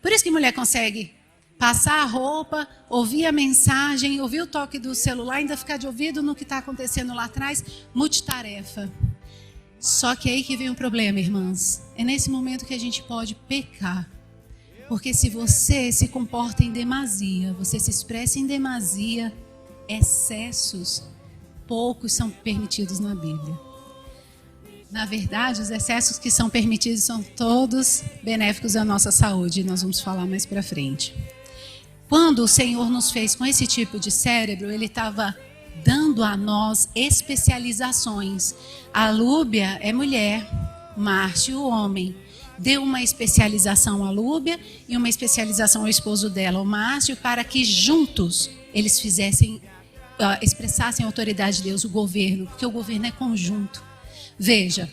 Por isso que mulher consegue passar a roupa, ouvir a mensagem, ouvir o toque do celular, ainda ficar de ouvido no que está acontecendo lá atrás, multitarefa. Só que é aí que vem o problema, irmãs. É nesse momento que a gente pode pecar. Porque se você se comporta em demasia, você se expressa em demasia, excessos, poucos são permitidos na Bíblia. Na verdade, os excessos que são permitidos são todos benéficos à nossa saúde. E nós vamos falar mais para frente. Quando o Senhor nos fez com esse tipo de cérebro, Ele estava dando a nós especializações. A Lúbia é mulher, Márcio, o homem. Deu uma especialização à Lúbia e uma especialização ao esposo dela, o Márcio, para que juntos eles expressassem a autoridade de Deus, o governo, porque o governo é conjunto. Veja,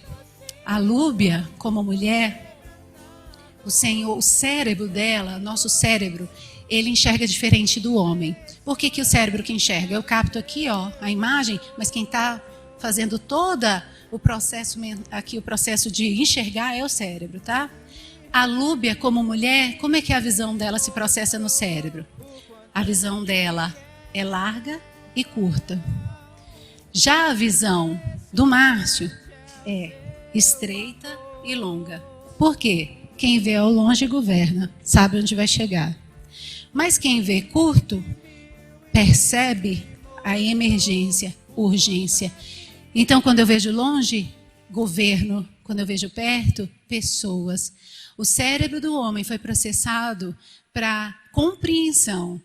a Lúbia, como mulher, o cérebro dela, nosso cérebro, ele enxerga diferente do homem. Por que o cérebro que enxerga? Eu capto aqui, ó, a imagem, mas quem está fazendo toda o processo aqui, o processo de enxergar é o cérebro, tá? A Lúbia, como mulher, como é que a visão dela se processa no cérebro? A visão dela é larga e curta. Já a visão do Márcio é estreita e longa. Por quê? Quem vê ao longe governa, sabe onde vai chegar. Mas quem vê curto, percebe a emergência, urgência. Então, quando eu vejo longe, governo. Quando eu vejo perto, pessoas. O cérebro do homem foi processado para compreensão,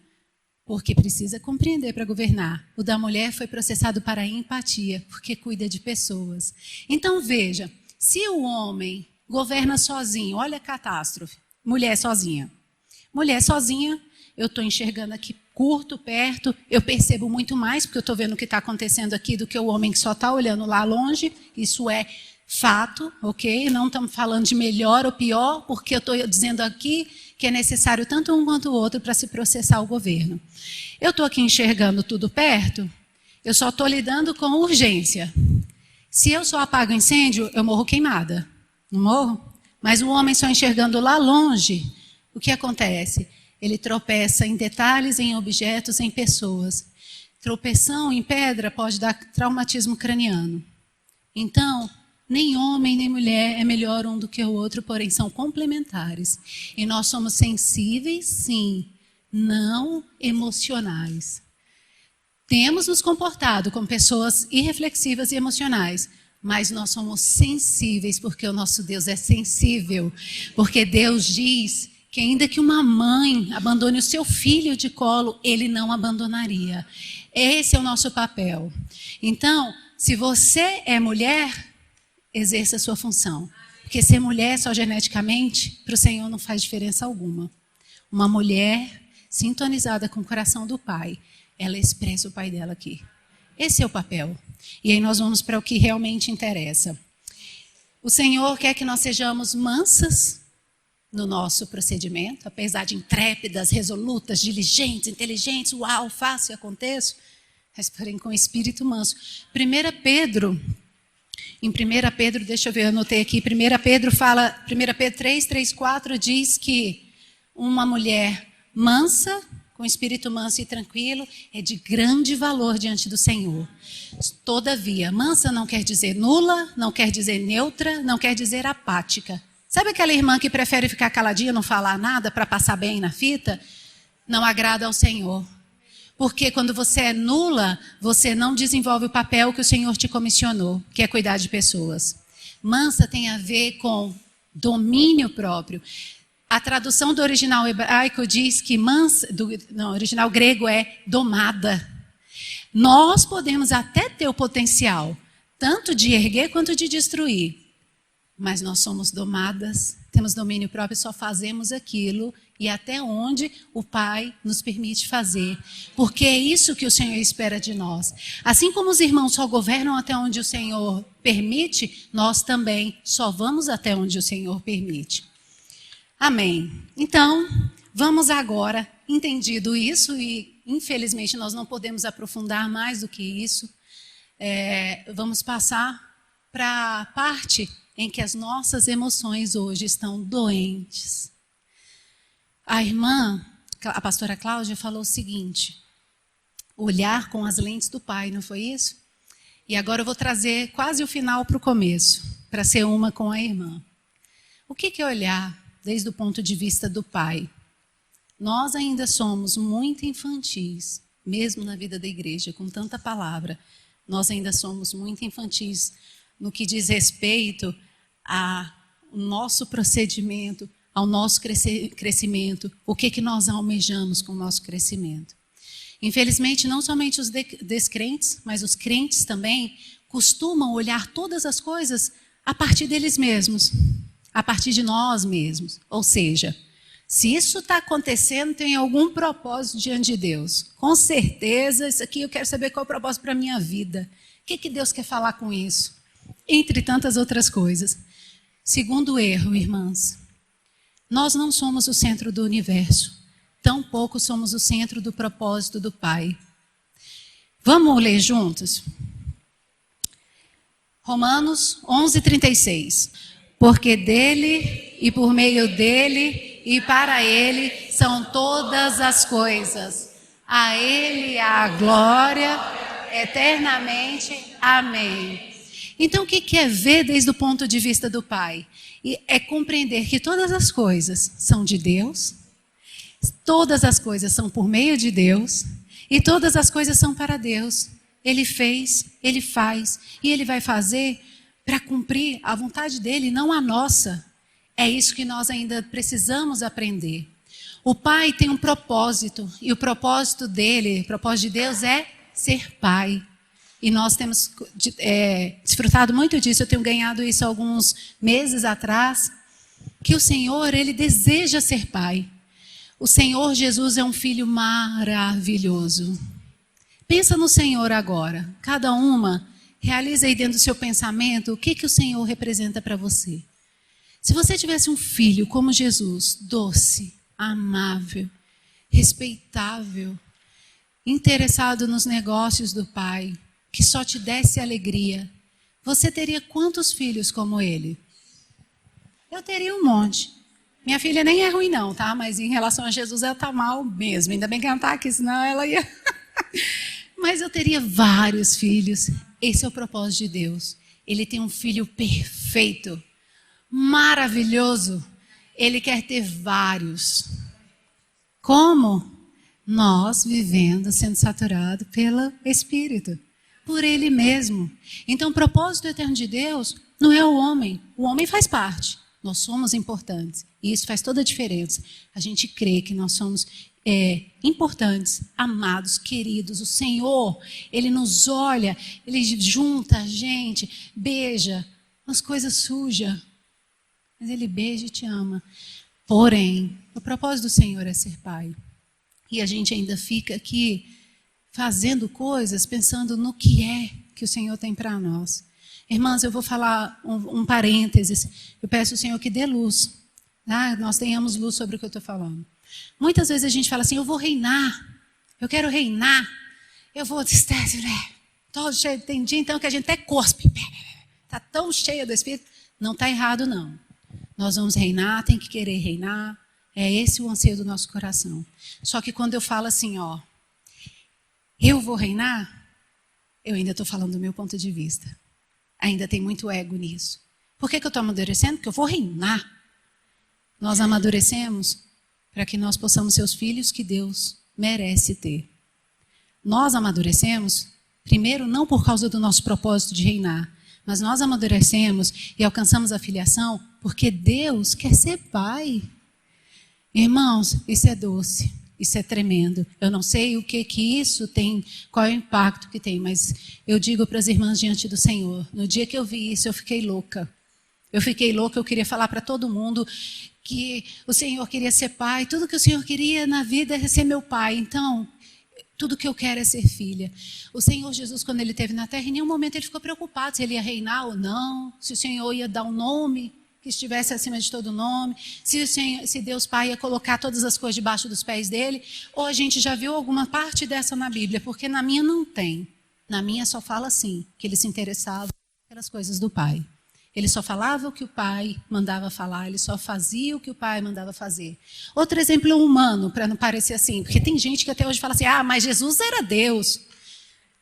porque precisa compreender para governar. O da mulher foi processado para empatia, porque cuida de pessoas. Então, veja, se o homem governa sozinho, olha a catástrofe. Mulher sozinha. Mulher sozinha, eu estou enxergando aqui curto, perto, eu percebo muito mais, porque eu estou vendo o que está acontecendo aqui, do que o homem que só está olhando lá longe. Isso é fato, ok? Não estamos falando de melhor ou pior, porque eu estou dizendo aqui que é necessário tanto um quanto o outro para se processar o governo. Eu estou aqui enxergando tudo perto, eu só estou lidando com urgência. Se eu só apago incêndio, eu morro queimada. Não morro? Mas o homem só enxergando lá longe, o que acontece? Ele tropeça em detalhes, em objetos, em pessoas. Tropeção em pedra pode dar traumatismo craniano. Então, nem homem nem mulher é melhor um do que o outro, porém são complementares. E nós somos sensíveis, sim, não emocionais. Temos nos comportado como pessoas irreflexivas e emocionais, mas nós somos sensíveis porque o nosso Deus é sensível. Porque Deus diz que ainda que uma mãe abandone o seu filho de colo, Ele não abandonaria. Esse é o nosso papel. Então, se você é mulher, exerça a sua função. Porque ser mulher só geneticamente, para o Senhor não faz diferença alguma. Uma mulher sintonizada com o coração do Pai, ela expressa o Pai dela aqui. Esse é o papel. E aí nós vamos para o que realmente interessa. O Senhor quer que nós sejamos mansas no nosso procedimento, apesar de intrépidas, resolutas, diligentes, inteligentes, uau, faço e aconteço, mas porém com espírito manso. Em 1 Pedro, deixa eu ver, eu anotei aqui, 1 Pedro 3:4 diz que uma mulher mansa, com espírito manso e tranquilo, é de grande valor diante do Senhor. Todavia, mansa não quer dizer nula, não quer dizer neutra, não quer dizer apática. Sabe aquela irmã que prefere ficar caladinha, não falar nada para passar bem na fita? Não agrada ao Senhor. Porque quando você é nula, você não desenvolve o papel que o Senhor te comissionou, que é cuidar de pessoas. Mansa tem a ver com domínio próprio. A tradução do original hebraico diz que mansa, no original grego é domada. Nós podemos até ter o potencial, tanto de erguer quanto de destruir. Mas nós somos domadas, temos domínio próprio, só fazemos aquilo e até onde o Pai nos permite fazer. Porque é isso que o Senhor espera de nós. Assim como os irmãos só governam até onde o Senhor permite, nós também só vamos até onde o Senhor permite. Amém. Então, vamos agora, entendido isso, e infelizmente nós não podemos aprofundar mais do que isso, vamos passar para a parte em que as nossas emoções hoje estão doentes. a pastora Cláudia, falou o seguinte: olhar com as lentes do Pai, não foi isso? E agora eu vou trazer quase o final para o começo, para ser uma com a irmã. O que é olhar desde o ponto de vista do Pai? Nós ainda somos muito infantis, mesmo na vida da igreja, com tanta palavra. Nós ainda somos muito infantis no que diz respeito ao nosso procedimento, ao nosso crescimento, o que nós almejamos com o nosso crescimento. Infelizmente, não somente os descrentes, mas os crentes também costumam olhar todas as coisas a partir deles mesmos, a partir de nós mesmos. Ou seja, se isso está acontecendo, tem algum propósito diante de Deus. Com certeza, isso aqui eu quero saber qual é o propósito para a minha vida. O que Deus quer falar com isso? Entre tantas outras coisas. Segundo erro, irmãs, nós não somos o centro do universo. Tampouco somos o centro do propósito do Pai. Vamos ler juntos? Romanos 11:36. Porque dele e por meio dele e para ele são todas as coisas. A ele a glória eternamente. Amém. Então o que é ver desde o ponto de vista do Pai? É compreender que todas as coisas são de Deus. Todas as coisas são por meio de Deus e todas as coisas são para Deus. Ele fez, Ele faz e Ele vai fazer para cumprir a vontade dEle, não a nossa. É isso que nós ainda precisamos aprender. O Pai tem um propósito e o propósito dEle, o propósito de Deus é ser Pai. E nós temos desfrutado muito disso. Eu tenho ganhado isso alguns meses atrás, que o Senhor, Ele deseja ser Pai. O Senhor Jesus é um Filho maravilhoso. Pensa no Senhor agora. Cada uma realiza aí dentro do seu pensamento o que o Senhor representa para você. Se você tivesse um filho como Jesus, doce, amável, respeitável, interessado nos negócios do Pai, que só te desse alegria, você teria quantos filhos como ele? Eu teria um monte. Minha filha nem é ruim não, tá? Mas em relação a Jesus, ela tá mal mesmo. Ainda bem que ela não tá aqui, senão ela ia... Mas eu teria vários filhos. Esse é o propósito de Deus. Ele tem um filho perfeito, maravilhoso. Ele quer ter vários. Como? Nós vivendo, sendo saturado pelo Espírito. Por Ele mesmo. Então o propósito eterno de Deus não é o homem. O homem faz parte. Nós somos importantes. E isso faz toda a diferença. A gente crê que nós somos importantes, amados, queridos. O Senhor, Ele nos olha, Ele junta a gente, beija as coisas sujas. Mas Ele beija e te ama. Porém, o propósito do Senhor é ser Pai. E a gente ainda fica aqui fazendo coisas, pensando no que é que o Senhor tem para nós. Irmãs, eu vou falar um parênteses. Eu peço ao Senhor que dê luz. Tá? Nós tenhamos luz sobre o que eu estou falando. Muitas vezes a gente fala assim, eu vou reinar. Eu quero reinar. Eu vou... Todo cheio, tem dia então que a gente até cospe. Está tão cheia do Espírito. Não está errado, não. Nós vamos reinar, tem que querer reinar. É esse o anseio do nosso coração. Só que quando eu falo assim, ó, eu vou reinar, eu ainda estou falando do meu ponto de vista. Ainda tem muito ego nisso. Por que eu estou amadurecendo? Porque eu vou reinar. Nós amadurecemos para que nós possamos ser os filhos que Deus merece ter. Nós amadurecemos, primeiro, não por causa do nosso propósito de reinar, mas nós amadurecemos e alcançamos a filiação porque Deus quer ser Pai. Irmãos, isso é doce, isso é tremendo. Eu não sei o que isso tem, qual é o impacto que tem, mas eu digo para as irmãs diante do Senhor, no dia que eu vi isso, eu fiquei louca. Eu queria falar para todo mundo que o Senhor queria ser pai, tudo que o Senhor queria na vida é ser meu pai. Então, tudo que eu quero é ser filha. O Senhor Jesus, quando Ele esteve na terra, em nenhum momento Ele ficou preocupado se Ele ia reinar ou não, se o Senhor ia dar um nome que estivesse acima de todo nome, se Deus Pai ia colocar todas as coisas debaixo dos pés dele, ou a gente já viu alguma parte dessa na Bíblia, porque na minha não tem. Na minha só fala assim, que Ele se interessava pelas coisas do Pai. Ele só falava o que o pai mandava falar, ele só fazia o que o pai mandava fazer. Outro exemplo humano, para não parecer assim, porque tem gente que até hoje fala assim, mas Jesus era Deus.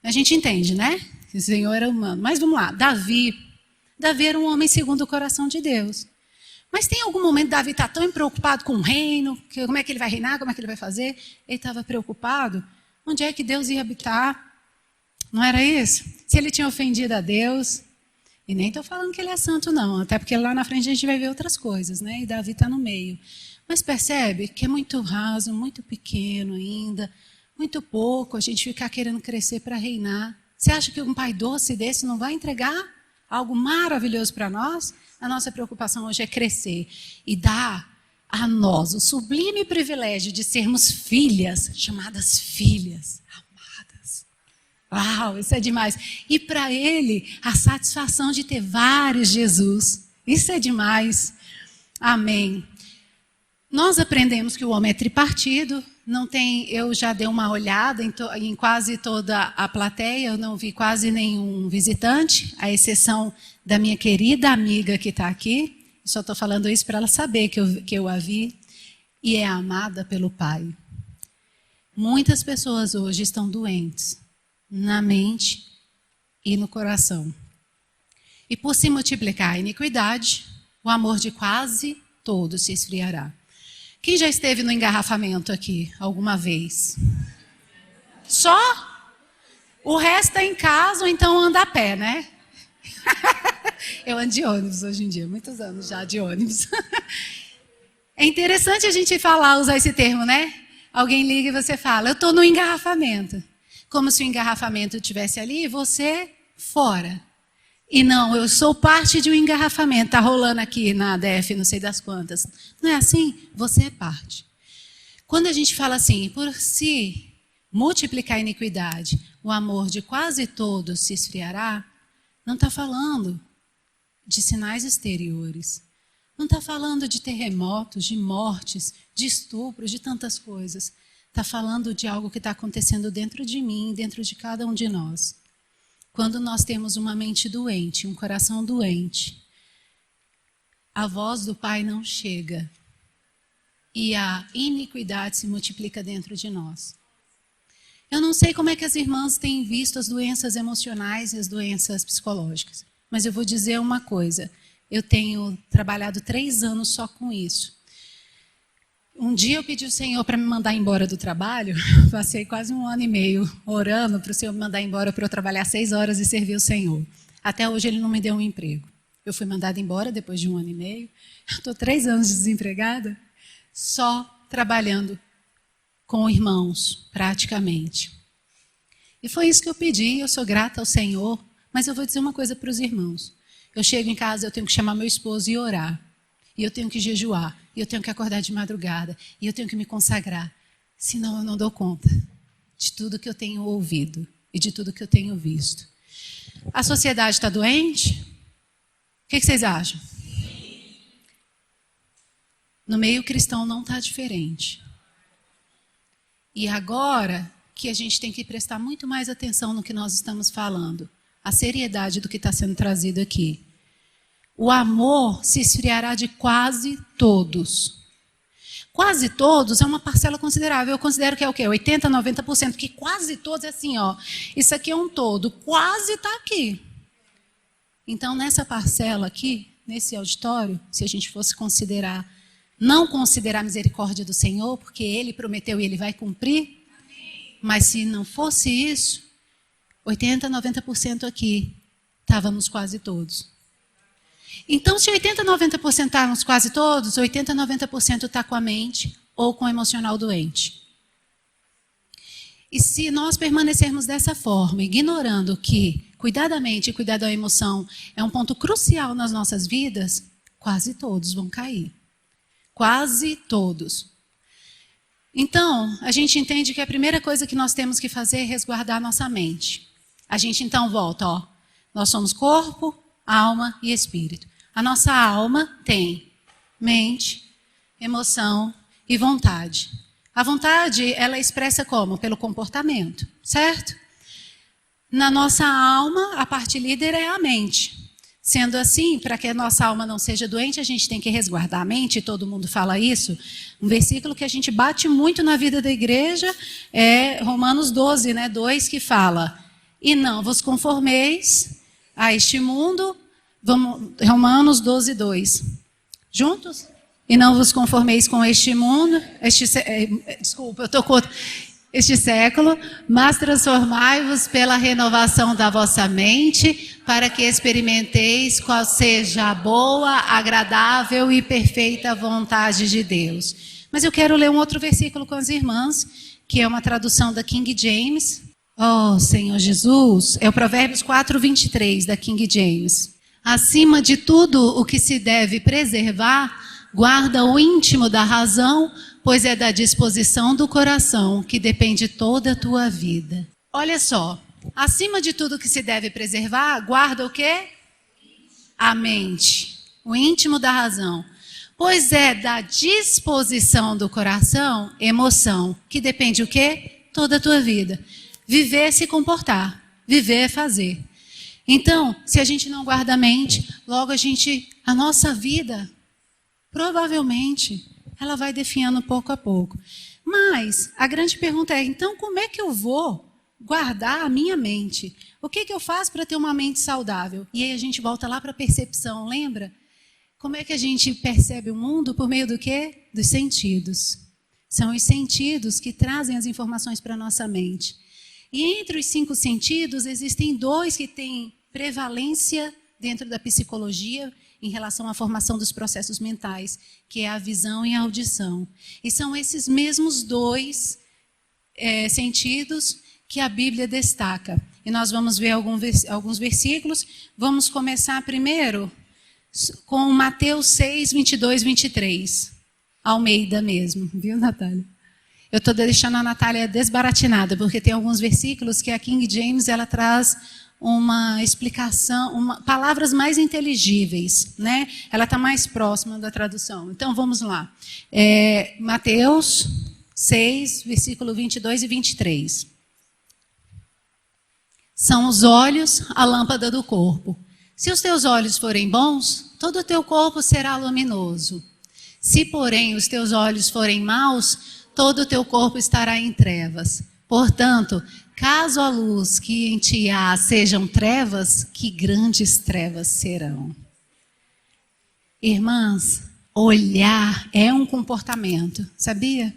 A gente entende, né? Que o Senhor era humano. Mas vamos lá, Davi era um homem segundo o coração de Deus. Mas tem algum momento Davi está tão preocupado com o reino, como é que ele vai reinar, como é que ele vai fazer? Ele estava preocupado, onde é que Deus ia habitar? Não era isso? Se ele tinha ofendido a Deus, e nem estou falando que ele é santo não, até porque lá na frente a gente vai ver outras coisas, né? E Davi está no meio. Mas percebe que é muito raso, muito pequeno ainda, muito pouco a gente ficar querendo crescer para reinar. Você acha que um pai doce desse não vai entregar algo maravilhoso para nós? A nossa preocupação hoje é crescer e dar a nós o sublime privilégio de sermos filhas, chamadas filhas, amadas. Uau, isso é demais. E para ele, a satisfação de ter vários Jesus. Isso é demais. Amém. Nós aprendemos que o homem é tripartido. Não tem, eu já dei uma olhada em quase toda a plateia, eu não vi quase nenhum visitante, à exceção da minha querida amiga que está aqui. Só estou falando isso para ela saber que eu a vi. E é amada pelo Pai. Muitas pessoas hoje estão doentes na mente e no coração. E por se multiplicar a iniquidade, o amor de quase todos se esfriará. Quem já esteve no engarrafamento aqui alguma vez? Só? O resto está em casa ou então anda a pé, né? Eu ando de ônibus hoje em dia, muitos anos já de ônibus. É interessante a gente usar esse termo, né? Alguém liga e você fala, eu estou no engarrafamento. Como se o engarrafamento estivesse ali e você fora. E não, eu sou parte de um engarrafamento, está rolando aqui na ADF, não sei das quantas. Não é assim? Você é parte. Quando a gente fala assim, por se multiplicar a iniquidade, o amor de quase todos se esfriará, não está falando de sinais exteriores. Não está falando de terremotos, de mortes, de estupros, de tantas coisas. Está falando de algo que está acontecendo dentro de mim, dentro de cada um de nós. Quando nós temos uma mente doente, um coração doente, a voz do Pai não chega e a iniquidade se multiplica dentro de nós. Eu não sei como é que as irmãs têm visto as doenças emocionais e as doenças psicológicas, mas eu vou dizer uma coisa, eu tenho trabalhado 3 anos só com isso. Um dia eu pedi ao Senhor para me mandar embora do trabalho, passei quase 1 ano e meio orando para o Senhor me mandar embora para eu trabalhar 6 horas e servir o Senhor. Até hoje ele não me deu um emprego. Eu fui mandada embora depois de 1 ano e meio. Estou 3 anos desempregada, só trabalhando com irmãos, praticamente. E foi isso que eu pedi, eu sou grata ao Senhor, mas eu vou dizer uma coisa para os irmãos. Eu chego em casa, eu tenho que chamar meu esposo e orar. E eu tenho que jejuar, e eu tenho que acordar de madrugada, e eu tenho que me consagrar. Senão eu não dou conta de tudo que eu tenho ouvido e de tudo que eu tenho visto. A sociedade está doente? O que vocês acham? No meio cristão não está diferente. E agora que a gente tem que prestar muito mais atenção no que nós estamos falando, a seriedade do que está sendo trazido aqui. O amor se esfriará de quase todos. Quase todos é uma parcela considerável. Eu considero que é o quê? 80%, 90%. Porque quase todos é assim, ó. Isso aqui é um todo. Quase está aqui. Então, nessa parcela aqui, nesse auditório, se a gente fosse considerar, não considerar a misericórdia do Senhor, porque Ele prometeu e Ele vai cumprir. Mas se não fosse isso, 80%, 90% aqui, estávamos quase todos. Então, se 80%, 90% estamos quase todos, 80%, 90% está com a mente ou com o emocional doente. E se nós permanecermos dessa forma, ignorando que cuidar da mente e cuidar da emoção é um ponto crucial nas nossas vidas, quase todos vão cair. Quase todos. Então, a gente entende que a primeira coisa que nós temos que fazer é resguardar a nossa mente. A gente então volta, ó. Nós somos corpo, alma e espírito. A nossa alma tem mente, emoção e vontade. A vontade, ela é expressa como? Pelo comportamento, certo? Na nossa alma, a parte líder é a mente. Sendo assim, para que a nossa alma não seja doente, a gente tem que resguardar a mente, todo mundo fala isso. Um versículo que a gente bate muito na vida da igreja é Romanos 12, 2, que fala: e não vos conformeis a este mundo. Romanos 12, 2. Juntos? E não vos conformeis com este mundo, desculpa, eu estou com este século, mas transformai-vos pela renovação da vossa mente, para que experimenteis qual seja a boa, agradável e perfeita vontade de Deus. Mas eu quero ler um outro versículo com as irmãs, que é uma tradução da King James. Oh, Senhor Jesus, é o Provérbios 4, 23 da King James. Acima de tudo o que se deve preservar, guarda o íntimo da razão, pois é da disposição do coração que depende toda a tua vida. Olha só, acima de tudo que se deve preservar, guarda o quê? A mente, o íntimo da razão. Pois é da disposição do coração, emoção, que depende o quê? Toda a tua vida. Viver é se comportar, viver é fazer. Então, se a gente não guarda a mente, logo a nossa vida, provavelmente, ela vai definhando pouco a pouco. Mas a grande pergunta é, então como é que eu vou guardar a minha mente? O que eu faço para ter uma mente saudável? E aí a gente volta lá para a percepção, lembra? Como é que a gente percebe o mundo? Por meio do quê? Dos sentidos. São os sentidos que trazem as informações para a nossa mente. E entre os 5 sentidos, existem 2 que têm prevalência dentro da psicologia em relação à formação dos processos mentais, que é a visão e a audição. E são esses mesmos 2 sentidos que a Bíblia destaca. E nós vamos ver alguns versículos. Vamos começar primeiro com Mateus 6, 22, 23. Almeida mesmo, viu, Natália? Eu estou deixando a Natália desbaratinada, porque tem alguns versículos que a King James ela traz uma explicação, palavras mais inteligíveis, né? Ela está mais próxima da tradução. Então, vamos lá. Mateus 6, versículo 22 e 23. São os olhos a lâmpada do corpo. Se os teus olhos forem bons, todo o teu corpo será luminoso. Se, porém, os teus olhos forem maus, todo o teu corpo estará em trevas. Portanto, caso a luz que em ti há sejam trevas, que grandes trevas serão. Irmãs, olhar é um comportamento, sabia?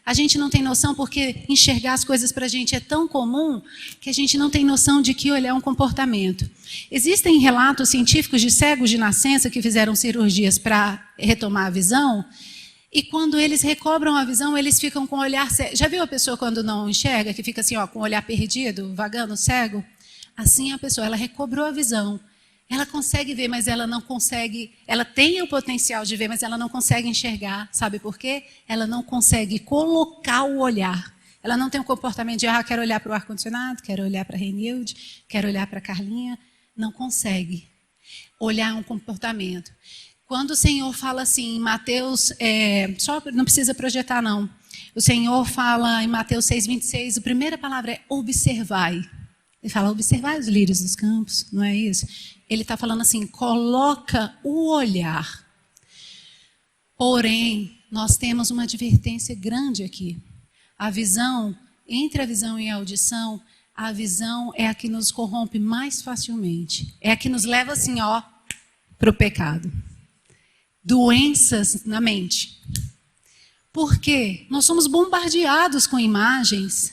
A gente não tem noção porque enxergar as coisas para a gente é tão comum que a gente não tem noção de que olhar é um comportamento. Existem relatos científicos de cegos de nascença que fizeram cirurgias para retomar a visão. E quando eles recobram a visão, eles ficam com o olhar cego. Já viu a pessoa quando não enxerga, que fica assim, com o olhar perdido, vagando, cego? Assim a pessoa, ela recobrou a visão. Ela consegue ver, mas ela não consegue... Ela tem o potencial de ver, mas ela não consegue enxergar. Sabe por quê? Ela não consegue colocar o olhar. Ela não tem o comportamento de, quero olhar para o ar-condicionado, quero olhar para a Renilde, quero olhar para a Carlinha. Não consegue. Olhar é um comportamento. Quando o Senhor fala assim, em Mateus, não precisa projetar não. O Senhor fala em Mateus 6, 26, a primeira palavra é observai. Ele fala, observai os lírios dos campos, não é isso? Ele está falando assim, coloca o olhar. Porém, nós temos uma advertência grande aqui. A visão, entre a visão e a audição, a visão é a que nos corrompe mais facilmente. É a que nos leva assim, para o pecado. Doenças na mente. Por quê? Nós somos bombardeados com imagens,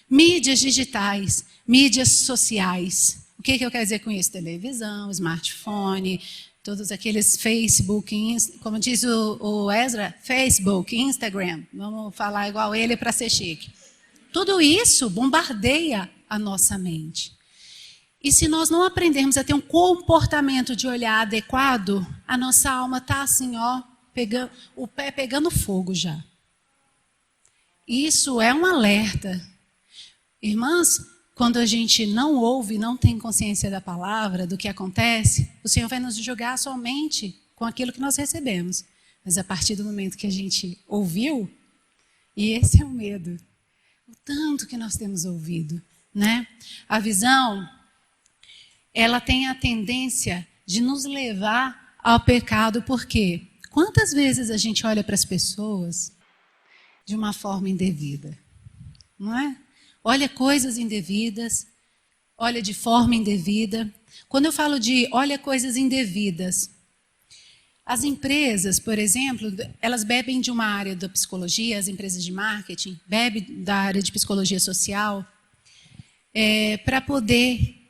mídias digitais, mídias sociais. O que eu quero dizer com isso? Televisão, smartphone, todos aqueles Facebook, como diz o Ezra, Facebook, Instagram. Vamos falar igual ele para ser chique. Tudo isso bombardeia a nossa mente. E se nós não aprendermos a ter um comportamento de olhar adequado, a nossa alma está assim, o pé pegando fogo já. Isso é um alerta. Irmãs, quando a gente não ouve, não tem consciência da palavra, do que acontece, o Senhor vai nos julgar somente com aquilo que nós recebemos. Mas a partir do momento que a gente ouviu, e esse é o medo, o tanto que nós temos ouvido, né? A visão... ela tem a tendência de nos levar ao pecado, porque quantas vezes a gente olha para as pessoas de uma forma indevida, não é? Olha coisas indevidas, olha de forma indevida. Quando eu falo de olha coisas indevidas, as empresas, por exemplo, elas bebem de uma área da psicologia, as empresas de marketing, bebem da área de psicologia social, para poder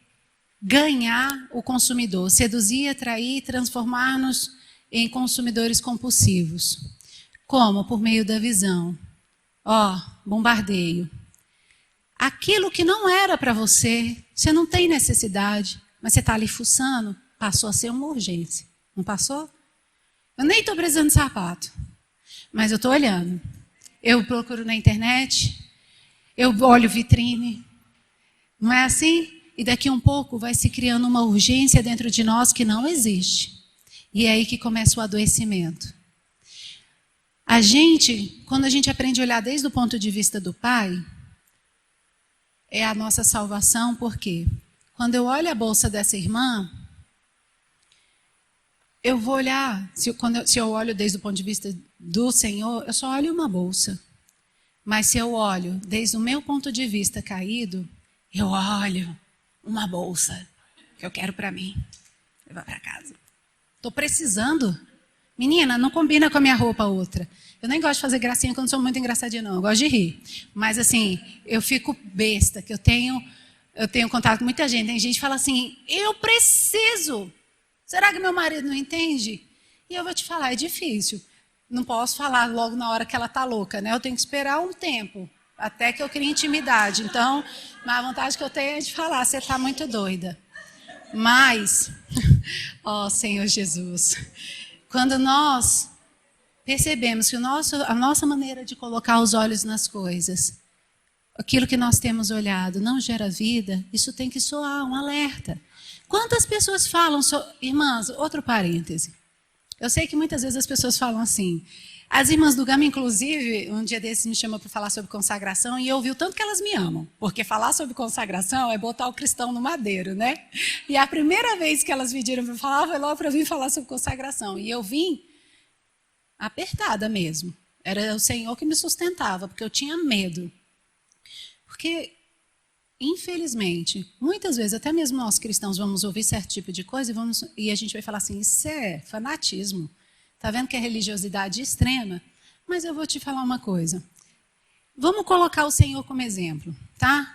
ganhar o consumidor, seduzir, atrair, transformar-nos em consumidores compulsivos. Como? Por meio da visão. Bombardeio. Aquilo que não era para você, você não tem necessidade, mas você está ali fuçando, passou a ser uma urgência. Não passou? Eu nem estou precisando de sapato, mas eu estou olhando. Eu procuro na internet, eu olho vitrine. Não é assim? E daqui a um pouco vai se criando uma urgência dentro de nós que não existe. E é aí que começa o adoecimento. Quando a gente aprende a olhar desde o ponto de vista do Pai, é a nossa salvação, porque quando eu olho a bolsa dessa irmã, eu vou olhar, se eu olho desde o ponto de vista do Senhor, eu só olho uma bolsa. Mas se eu olho desde o meu ponto de vista caído, eu olho uma bolsa que eu quero para mim, levar para casa. Estou precisando. Menina, não combina com a minha roupa outra. Eu nem gosto de fazer gracinha quando sou muito engraçadinha, não. Eu gosto de rir. Mas assim, eu fico besta, que eu tenho contato com muita gente. Tem gente que fala assim, eu preciso. Será que meu marido não entende? E eu vou te falar, é difícil. Não posso falar logo na hora que ela está louca, né? Eu tenho que esperar um tempo, até que eu crie intimidade. Então, a vontade que eu tenho é de falar, você está muito doida. Mas, Senhor Jesus, quando nós percebemos que a nossa maneira de colocar os olhos nas coisas, aquilo que nós temos olhado não gera vida, isso tem que soar um alerta. Quantas pessoas falam, irmãs, outro parêntese. Eu sei que muitas vezes as pessoas falam assim. As irmãs do Gama, inclusive, um dia desses me chamou para falar sobre consagração e eu ouvi o tanto que elas me amam. Porque falar sobre consagração é botar o cristão no madeiro, né? E a primeira vez que elas pediram para falar, foi logo para vir falar sobre consagração. E eu vim apertada mesmo. Era o Senhor que me sustentava, porque eu tinha medo. Porque, infelizmente, muitas vezes, até mesmo nós cristãos vamos ouvir certo tipo de coisa e a gente vai falar assim, isso é fanatismo. Está vendo que é religiosidade extrema? Mas eu vou te falar uma coisa. Vamos colocar o Senhor como exemplo, tá?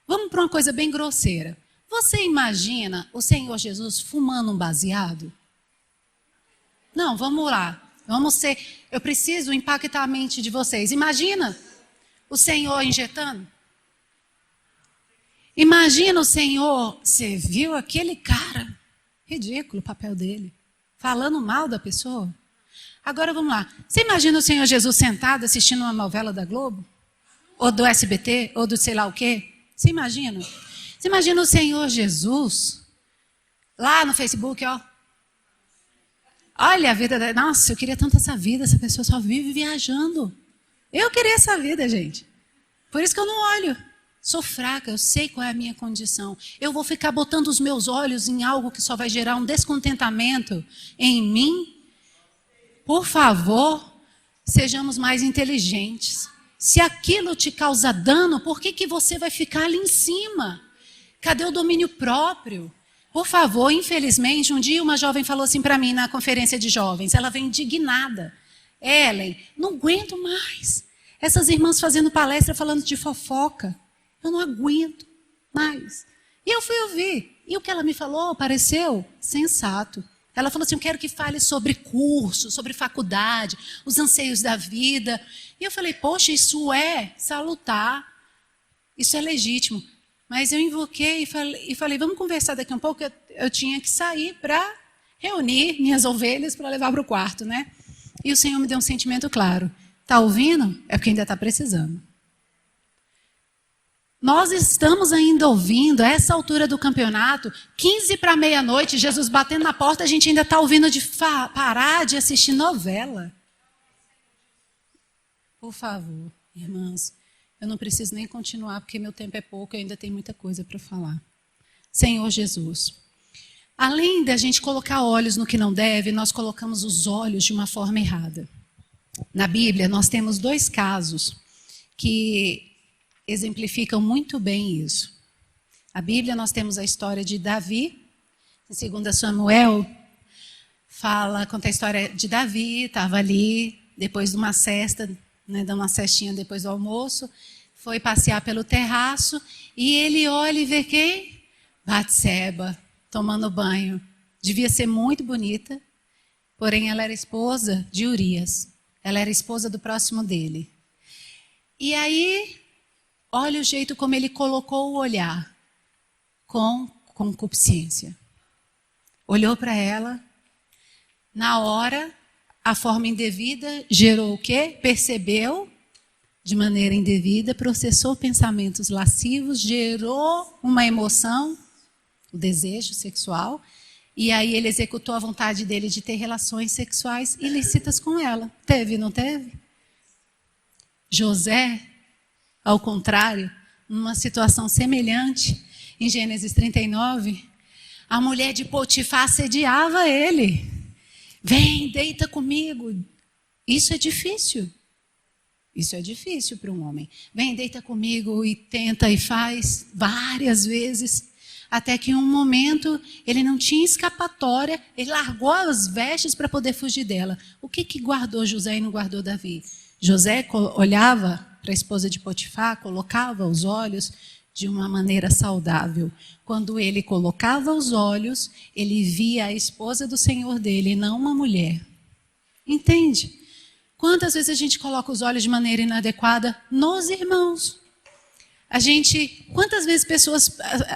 Vamos para uma coisa bem grosseira. Você imagina o Senhor Jesus fumando um baseado? Não, vamos lá. Eu preciso impactar a mente de vocês. Imagina o Senhor injetando. Imagina o Senhor, você viu aquele cara? Ridículo o papel dele. Falando mal da pessoa. Agora vamos lá. Você imagina o Senhor Jesus sentado assistindo uma novela da Globo? Ou do SBT? Ou do sei lá o quê? Você imagina? Você imagina o Senhor Jesus lá no Facebook, ó. Olha a vida da... Nossa, eu queria tanto essa vida. Essa pessoa só vive viajando. Eu queria essa vida, gente. Por isso que eu não olho. Sou fraca, eu sei qual é a minha condição. Eu vou ficar botando os meus olhos em algo que só vai gerar um descontentamento em mim? Por favor, sejamos mais inteligentes. Se aquilo te causa dano, por que você vai ficar ali em cima? Cadê o domínio próprio? Por favor, infelizmente, um dia uma jovem falou assim para mim na conferência de jovens. Ela veio indignada. Ellen, não aguento mais. Essas irmãs fazendo palestra falando de fofoca. Eu não aguento mais. E eu fui ouvir. E o que ela me falou pareceu sensato. Ela falou assim, eu quero que fale sobre curso, sobre faculdade, os anseios da vida. E eu falei, poxa, isso é salutar. Isso é legítimo. Mas eu invoquei e falei, vamos conversar daqui um pouco. Eu tinha que sair para reunir minhas ovelhas para levar para o quarto, né? E o Senhor me deu um sentimento claro. Está ouvindo? É porque ainda está precisando. Nós estamos ainda ouvindo, a essa altura do campeonato, 15 para meia-noite, Jesus batendo na porta, a gente ainda está ouvindo de parar de assistir novela. Por favor, irmãs, eu não preciso nem continuar, porque meu tempo é pouco e ainda tem muita coisa para falar. Senhor Jesus, Além da gente colocar olhos no que não deve, nós colocamos os olhos de uma forma errada. Na Bíblia, nós temos 2 casos que exemplificam muito bem isso. Na Bíblia, nós temos a história de Davi, em 2 Samuel, conta a história de Davi, estava ali, depois de uma cesta, dando uma cestinha depois do almoço, foi passear pelo terraço, e ele olha e vê quem? Batseba, tomando banho. Devia ser muito bonita, porém ela era esposa de Urias. Ela era esposa do próximo dele. E aí, olha o jeito como ele colocou o olhar, com concupiscência. Olhou para ela, na hora, a forma indevida gerou o quê? Percebeu de maneira indevida, processou pensamentos lascivos, gerou uma emoção, o desejo sexual, e aí ele executou a vontade dele de ter relações sexuais ilícitas com ela. Teve, não teve? José, ao contrário, numa situação semelhante, em Gênesis 39, a mulher de Potifar assediava ele. Vem, deita comigo. Isso é difícil. Isso é difícil para um homem. Vem, deita comigo e tenta e faz várias vezes. Até que em um momento ele não tinha escapatória, ele largou as vestes para poder fugir dela. O que guardou José e não guardou Davi? José olhava para a esposa de Potifar, colocava os olhos de uma maneira saudável. Quando ele colocava os olhos, ele via a esposa do Senhor dele, e não uma mulher. Entende? Quantas vezes a gente coloca os olhos de maneira inadequada nos irmãos? Quantas vezes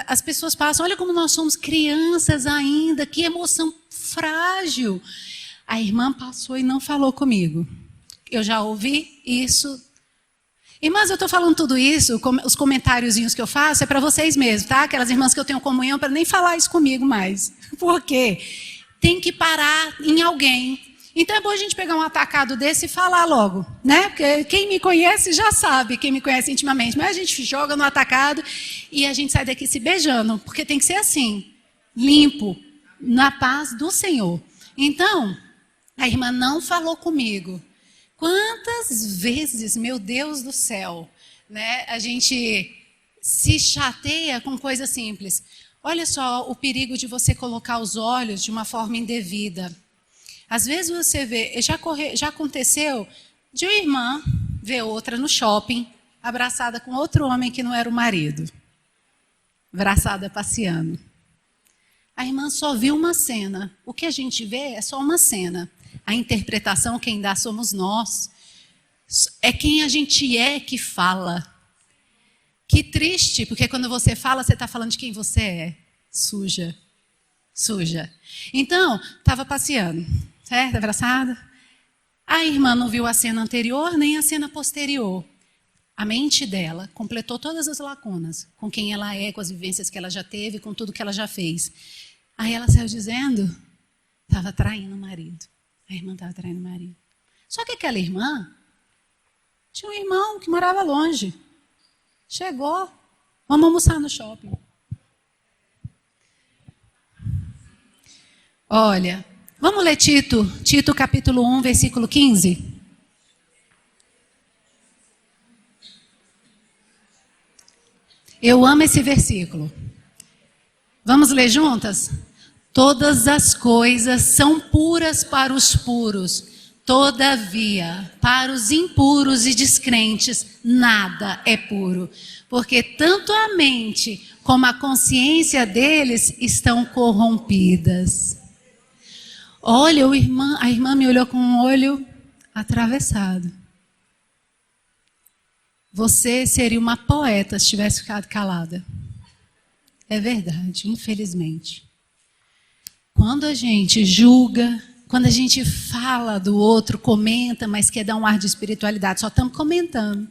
as pessoas passam, olha como nós somos crianças ainda, que emoção frágil. A irmã passou e não falou comigo. Eu já ouvi isso. Irmãs, eu estou falando tudo isso, os comentáriozinhos que eu faço, é para vocês mesmos, tá? Aquelas irmãs que eu tenho comunhão, para nem falar isso comigo mais. Por quê? Tem que parar em alguém. Então é bom a gente pegar um atacado desse e falar logo, né? Porque quem me conhece já sabe, quem me conhece intimamente. Mas a gente joga no atacado e a gente sai daqui se beijando, porque tem que ser assim, limpo, na paz do Senhor. Então, a irmã não falou comigo. Quantas vezes, meu Deus do céu, né? A gente se chateia com coisas simples. Olha só o perigo de você colocar os olhos de uma forma indevida. Às vezes você vê, já aconteceu de uma irmã ver outra no shopping, abraçada com outro homem que não era o marido. Abraçada passeando. A irmã só viu uma cena. O que a gente vê é só uma cena. A interpretação quem dá somos nós. É quem a gente é que fala. Que triste, porque quando você fala, você está falando de quem você é. Suja. Suja. Então, estava passeando. Certo? Abraçada. A irmã não viu a cena anterior nem a cena posterior. A mente dela completou todas as lacunas com quem ela é, com as vivências que ela já teve, com tudo que ela já fez. Aí ela saiu dizendo, estava traindo o marido. A irmã estava traindo o marido. Só que aquela irmã tinha um irmão que morava longe. Chegou, vamos almoçar no shopping. Olha, vamos ler Tito capítulo 1, versículo 15. Eu amo esse versículo. Vamos ler juntas? Todas as coisas são puras para os puros, todavia, para os impuros e descrentes, nada é puro, porque tanto a mente como a consciência deles estão corrompidas. Olha, a irmã me olhou com um olho atravessado. Você seria uma poeta se tivesse ficado calada. É verdade, infelizmente. Quando a gente julga, quando a gente fala do outro, comenta, mas quer dar um ar de espiritualidade, só estamos comentando.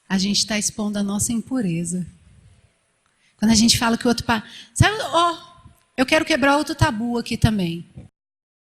A gente está expondo a nossa impureza. Quando a gente fala que o outro... Sabe, eu quero quebrar outro tabu aqui também.